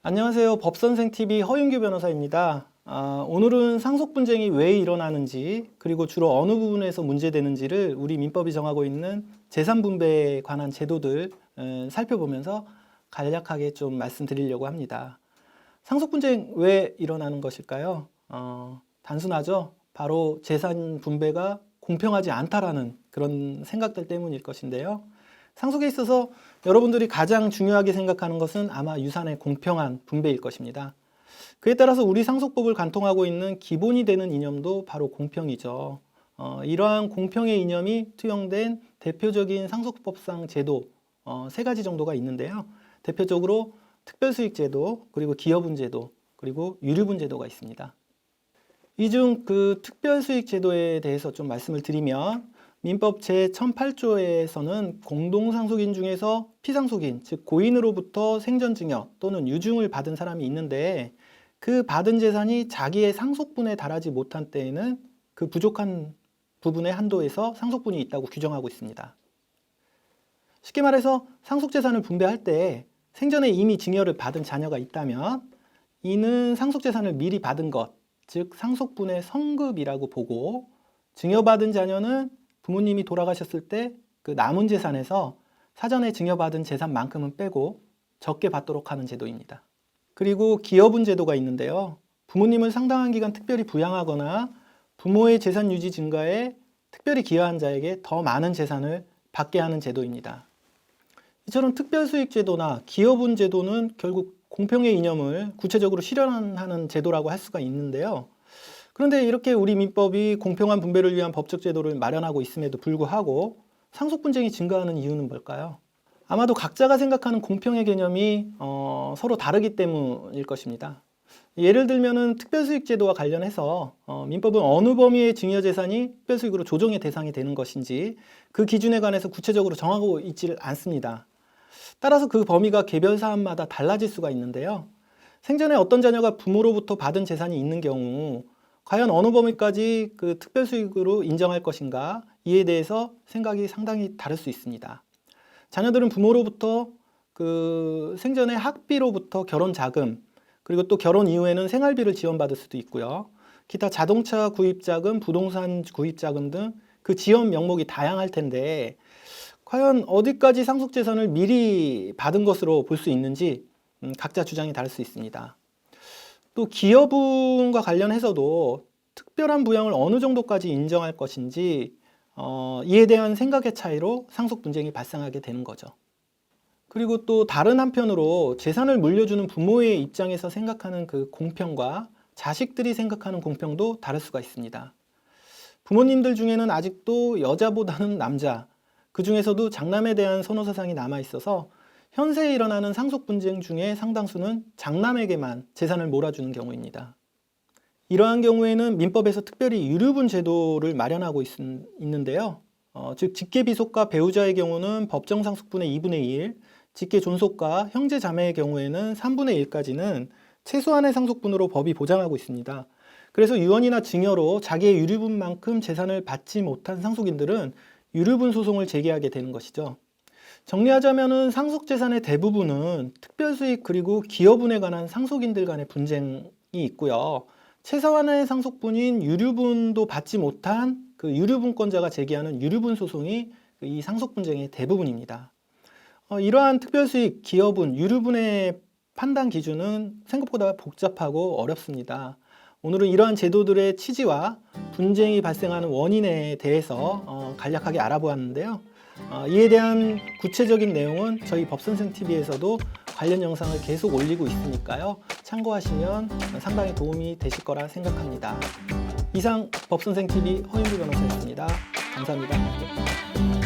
안녕하세요. 법선생TV 허윤규 변호사입니다. 오늘은 상속분쟁이 왜 일어나는지, 그리고 주로 어느 부분에서 문제되는지를 우리 민법이 정하고 있는 재산분배에 관한 제도들 살펴보면서 간략하게 좀 말씀드리려고 합니다. 상속분쟁 왜 일어나는 것일까요? 단순하죠. 바로 재산 분배가 공평하지 않다라는 그런 생각들 때문일 것인데요. 상속에 있어서 여러분들이 가장 중요하게 생각하는 것은 아마 유산의 공평한 분배일 것입니다. 그에 따라서 우리 상속법을 관통하고 있는 기본이 되는 이념도 바로 공평이죠. 이러한 공평의 이념이 투영된 대표적인 상속법상 제도 세 가지 정도가 있는데요. 대표적으로 특별수익제도, 그리고 기여분제도, 그리고 유류분제도가 있습니다. 이 중 그 특별수익제도에 대해서 좀 말씀을 드리면 민법 제1008조에서는 공동상속인 중에서 피상속인, 즉 고인으로부터 생전증여 또는 유증을 받은 사람이 있는데 그 받은 재산이 자기의 상속분에 달하지 못한 때에는 그 부족한 부분의 한도에서 상속분이 있다고 규정하고 있습니다. 쉽게 말해서 상속재산을 분배할 때 생전에 이미 증여를 받은 자녀가 있다면 이는 상속재산을 미리 받은 것, 즉 상속분의 성급이라고 보고 증여받은 자녀는 부모님이 돌아가셨을 때 그 남은 재산에서 사전에 증여받은 재산만큼은 빼고 적게 받도록 하는 제도입니다. 그리고 기여분 제도가 있는데요. 부모님을 상당한 기간 특별히 부양하거나 부모의 재산 유지 증가에 특별히 기여한 자에게 더 많은 재산을 받게 하는 제도입니다. 이처럼 특별수익제도나 기여분 제도는 결국 공평의 이념을 구체적으로 실현하는 제도라고 할 수가 있는데요. 그런데 이렇게 우리 민법이 공평한 분배를 위한 법적 제도를 마련하고 있음에도 불구하고 상속분쟁이 증가하는 이유는 뭘까요? 아마도 각자가 생각하는 공평의 개념이 서로 다르기 때문일 것입니다. 예를 들면 특별수익제도와 관련해서 민법은 어느 범위의 증여재산이 특별수익으로 조정의 대상이 되는 것인지 그 기준에 관해서 구체적으로 정하고 있지를 않습니다. 따라서 그 범위가 개별 사안마다 달라질 수가 있는데요. 생전에 어떤 자녀가 부모로부터 받은 재산이 있는 경우 과연 어느 범위까지 그 특별수익으로 인정할 것인가 이에 대해서 생각이 상당히 다를 수 있습니다. 자녀들은 부모로부터 그 생전에 학비로부터 결혼 자금, 그리고 또 결혼 이후에는 생활비를 지원받을 수도 있고요. 기타 자동차 구입 자금, 부동산 구입 자금 등 그 지원 명목이 다양할 텐데 과연 어디까지 상속재산을 미리 받은 것으로 볼 수 있는지 각자 주장이 다를 수 있습니다. 또 기여분과 관련해서도 특별한 부양을 어느 정도까지 인정할 것인지 이에 대한 생각의 차이로 상속 분쟁이 발생하게 되는 거죠. 그리고 또 다른 한편으로 재산을 물려주는 부모의 입장에서 생각하는 그 공평과 자식들이 생각하는 공평도 다를 수가 있습니다. 부모님들 중에는 아직도 여자보다는 남자, 그 중에서도 장남에 대한 선호 사상이 남아 있어서 현세에 일어나는 상속 분쟁 중에 상당수는 장남에게만 재산을 몰아주는 경우입니다. 이러한 경우에는 민법에서 특별히 유류분 제도를 마련하고 있는데요. 즉 직계비속과 배우자의 경우는 법정 상속분의 2분의 1, 직계 존속과 형제 자매의 경우에는 3분의 1까지는 최소한의 상속분으로 법이 보장하고 있습니다. 그래서 유언이나 증여로 자기의 유류분만큼 재산을 받지 못한 상속인들은 유류분 소송을 제기하게 되는 것이죠. 정리하자면은 상속재산의 대부분은 특별수익 그리고 기여분에 관한 상속인들 간의 분쟁이 있고요. 최소한의 상속분인 유류분도 받지 못한 그 유류분권자가 제기하는 유류분 소송이 이 상속분쟁의 대부분입니다. 이러한 특별수익, 기여분, 유류분의 판단 기준은 생각보다 복잡하고 어렵습니다. 오늘은 이러한 제도들의 취지와 분쟁이 발생하는 원인에 대해서 간략하게 알아보았는데요. 이에 대한 구체적인 내용은 저희 법선생TV에서도 관련 영상을 계속 올리고 있으니까요. 참고하시면 상당히 도움이 되실 거라 생각합니다. 이상 법선생TV 허윤규 변호사였습니다. 감사합니다.